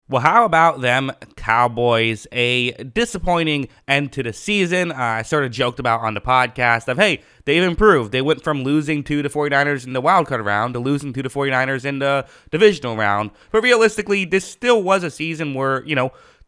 Well, how about them Cowboys? A disappointing end to the season. I sort of joked about on the podcast of, hey, they've improved. They went from losing to the 49ers in the wildcard round to losing to the 49ers in the divisional round. But realistically, this still was a season where,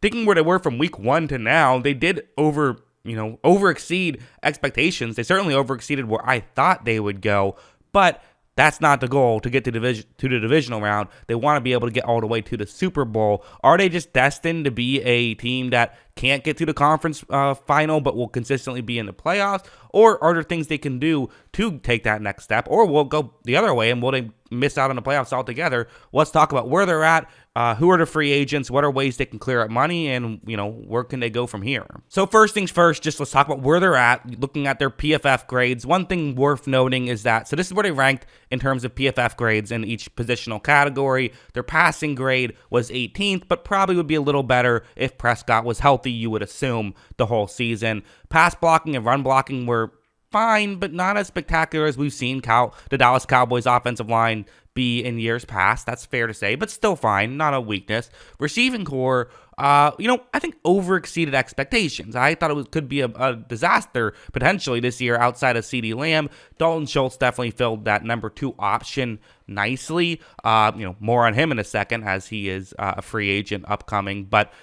thinking where they were from week one to now, they did over-exceed expectations. They certainly over-exceeded where I thought they would go. But that's not the goal to get to the divisional round. They want to be able to get all the way to the Super Bowl. Are they just destined to be a team that can't get to the conference final but will consistently be in the playoffs? Or are there things they can do to take that next step? Or will go the other way and will they miss out on the playoffs altogether? Let's talk about where they're at. Who are the free agents? What are ways they can clear up money? And, where can they go from here? So first things first, just let's talk about where they're at, looking at their PFF grades. One thing worth noting is that, so this is where they ranked in terms of PFF grades in each positional category. Their passing grade was 18th, but probably would be a little better if Prescott was healthy, you would assume, the whole season. Pass blocking and run blocking were fine, but not as spectacular as we've seen the Dallas Cowboys offensive line be in years past. That's fair to say, but still fine, not a weakness. Receiving core, I think over-exceeded expectations. I thought could be a disaster potentially this year outside of CeeDee Lamb. Dalton Schultz definitely filled that number 2 option nicely. More on him in a second as he is a free agent upcoming. But,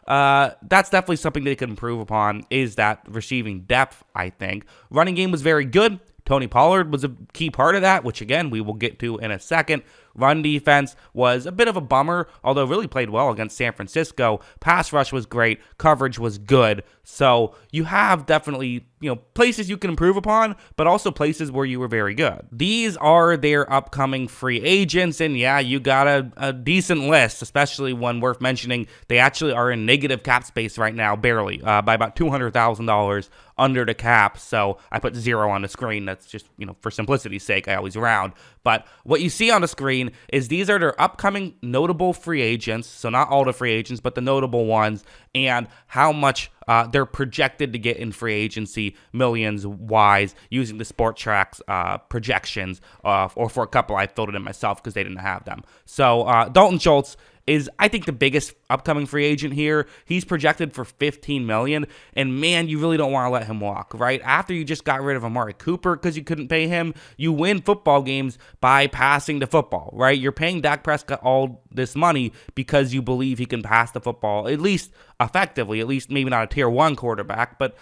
that's definitely something they could improve upon is that receiving depth, I think. Running game was very good. Tony Pollard was a key part of that, which, again, we will get to in a second. Run defense was a bit of a bummer, although really played well against San Francisco. Pass rush was great. Coverage was good. So you have definitely, places you can improve upon, but also places where you were very good. These are their upcoming free agents, and yeah, you got a decent list, especially one worth mentioning. They actually are in negative cap space right now, barely, by about $200,000 under the cap. So I put 0 on the screen. That's just, for simplicity's sake, I always round. But what you see on the screen is these are their upcoming notable free agents. So not all the free agents, but the notable ones, and how much they're projected to get in free agency, millions-wise, using the Sport Tracks projections. Or for a couple, I filled it in myself because they didn't have them. So Dalton Schultz is, I think, the biggest upcoming free agent here. He's projected for $15 million, and man, you really don't want to let him walk, right? After you just got rid of Amari Cooper because you couldn't pay him, you win football games by passing the football, right? You're paying Dak Prescott all this money because you believe he can pass the football, at least effectively, at least maybe not a tier 1 quarterback, but,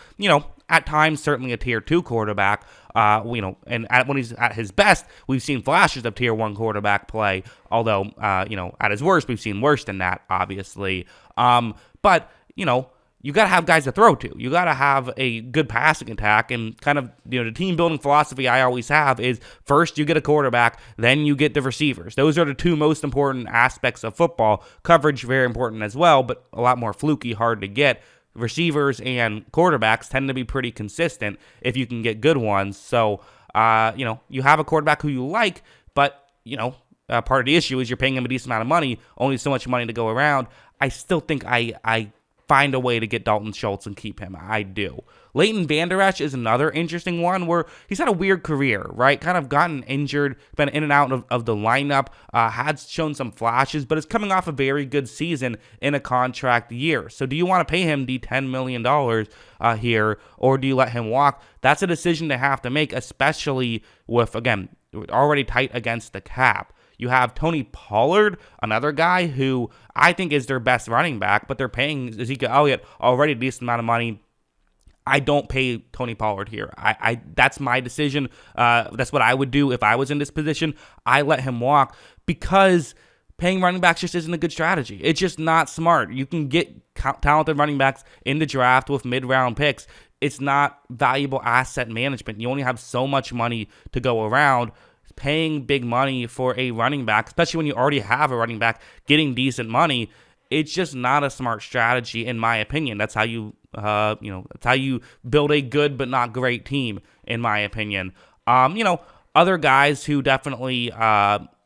at times, certainly a tier 2 quarterback, and when he's at his best, we've seen flashes of tier 1 quarterback play, although, at his worst, we've seen worse than that, obviously. But, you got to have guys to throw to. You got to have a good passing attack, and kind of, the team building philosophy I always have is first you get a quarterback, then you get the receivers. Those are the 2 most important aspects of football. Coverage, very important as well, but a lot more fluky, hard to get. Receivers and quarterbacks tend to be pretty consistent if you can get good ones. So, you have a quarterback who you like, but, part of the issue is you're paying him a decent amount of money, only so much money to go around. I still think I find a way to get Dalton Schultz and keep him. I do. Leighton Vander Esch is another interesting one where he's had a weird career, right? Kind of gotten injured, been in and out of the lineup, had shown some flashes, but is coming off a very good season in a contract year. So do you want to pay him the $10 million here, or do you let him walk? That's a decision they have to make, especially with, again, already tight against the cap. You have Tony Pollard, another guy who I think is their best running back, but they're paying Ezekiel Elliott already a decent amount of money. I don't pay Tony Pollard here. That's my decision. That's what I would do if I was in this position. I let him walk because paying running backs just isn't a good strategy. It's just not smart. You can get talented running backs in the draft with mid-round picks. It's not valuable asset management. You only have so much money to go around. Paying big money for a running back, especially when you already have a running back getting decent money, it's just not a smart strategy, in my opinion. That's how you, that's how you build a good but not great team, in my opinion. Other guys who definitely,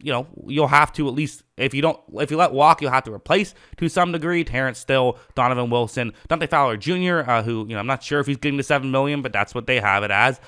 you'll have to at least, if you let walk, you'll have to replace to some degree. Terrence Still, Donovan Wilson, Dante Fowler Jr., who, I'm not sure if he's getting to $7 million, but that's what they have it as.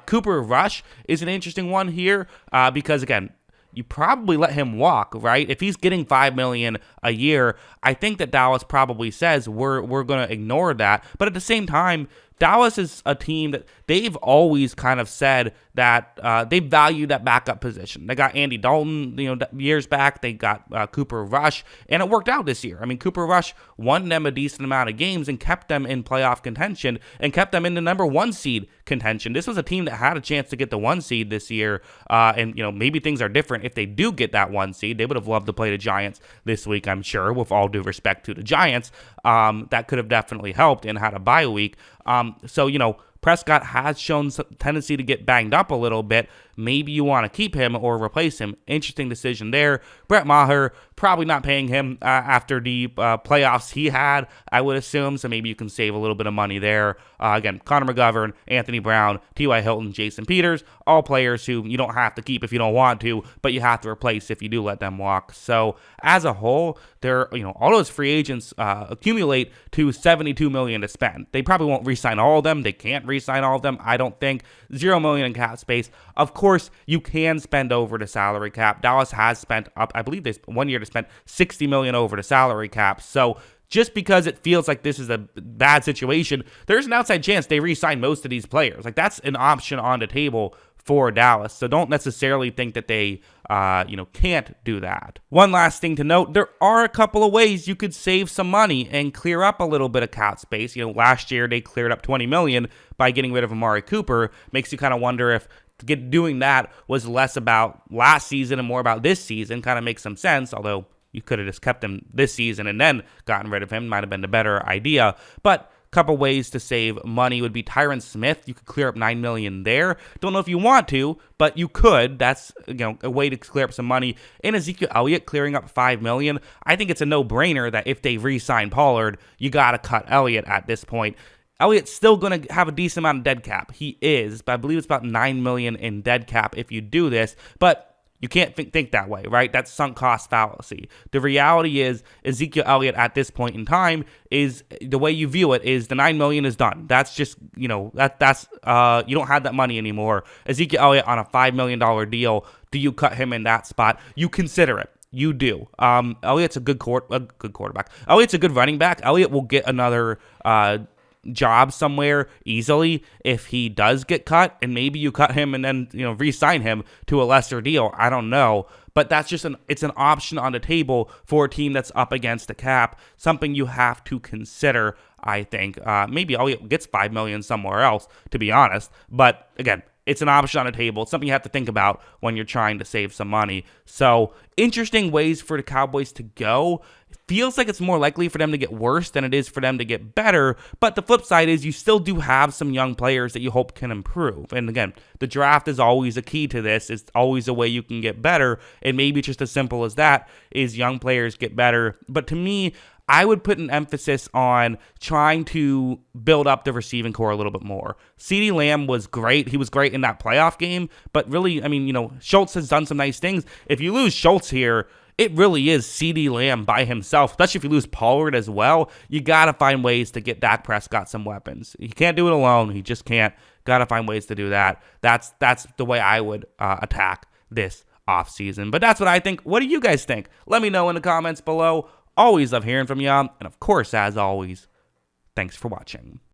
Cooper Rush is an interesting one here because, again, you probably let him walk, right? If he's getting $5 million a year, I think that Dallas probably says we're going to ignore that. But at the same time, Dallas is a team that they've always kind of said that they value that backup position. They got Andy Dalton, years back. They got Cooper Rush, and it worked out this year. I mean, Cooper Rush won them a decent amount of games and kept them in playoff contention and kept them in the number 1 seed contention. This was a team that had a chance to get the 1 seed this year, and maybe things are different if they do get that 1 seed. They would have loved to play the Giants this week, I'm sure, with all due respect to the Giants. That could have definitely helped and had a bye week. So Prescott has shown some tendency to get banged up a little bit. Maybe you want to keep him or replace him. Interesting decision there. Brett Maher, probably not paying him after the playoffs he had, I would assume. So maybe you can save a little bit of money there. Again, Connor McGovern, Anthony Brown, T.Y. Hilton, Jason Peters, all players who you don't have to keep if you don't want to, but you have to replace if you do let them walk. So as a whole, all those free agents accumulate to $72 million to spend. They probably won't re-sign all of them. They can't re-sign all of them, I don't think. $0 million in cap space. Of course, you can spend over the salary cap. Dallas has spent up, I believe this 1 year to spend $60 million over the salary cap. So just because it feels like this is a bad situation, there's an outside chance they re-sign most of these players. Like, that's an option on the table for Dallas. So don't necessarily think that they can't do that. One last thing to note, there are a couple of ways you could save some money and clear up a little bit of cap space. Last year they cleared up $20 million by getting rid of Amari Cooper. Makes you kind of wonder if doing that was less about last season and more about this season. Kind of makes some sense, although you could have just kept him this season and then gotten rid of him. Might have been the better idea. But couple ways to save money would be Tyron Smith. You could clear up $9 million there. Don't know if you want to, but you could. That's a way to clear up some money. And Ezekiel Elliott clearing up $5 million. I think it's a no-brainer that if they re-sign Pollard, you got to cut Elliott at this point. Elliott's still going to have a decent amount of dead cap. He is, but I believe it's about $9 million in dead cap if you do this. But you can't think that way, right? That's sunk cost fallacy. The reality is Ezekiel Elliott at this point in time is the way you view it is the $9 million is done. That's just, you don't have that money anymore. Ezekiel Elliott on a $5 million deal. Do you cut him in that spot? You consider it. You do. Elliott's a good quarterback. Elliott's a good running back. Elliott will get another job somewhere easily if he does get cut, and maybe you cut him and then re-sign him to a lesser deal. I don't know, but that's just it's an option on the table for a team that's up against the cap. Something you have to consider, I think. Maybe Elliott gets $5 million somewhere else, to be honest. But again, it's an option on the table. It's something you have to think about when you're trying to save some money. So interesting ways for the Cowboys to go. Feels like it's more likely for them to get worse than it is for them to get better. But the flip side is you still do have some young players that you hope can improve. And again, the draft is always a key to this. It's always a way you can get better. And maybe just as simple as that is young players get better. But to me, I would put an emphasis on trying to build up the receiving core a little bit more. CeeDee Lamb was great. He was great in that playoff game. But really, Schultz has done some nice things. If you lose Schultz here, it really is CeeDee Lamb by himself, especially if you lose Pollard as well. You got to find ways to get Dak Prescott some weapons. He can't do it alone. He just can't. Got to find ways to do that. That's the way I would attack this offseason. But that's what I think. What do you guys think? Let me know in the comments below. Always love hearing from you. And of course, as always, thanks for watching.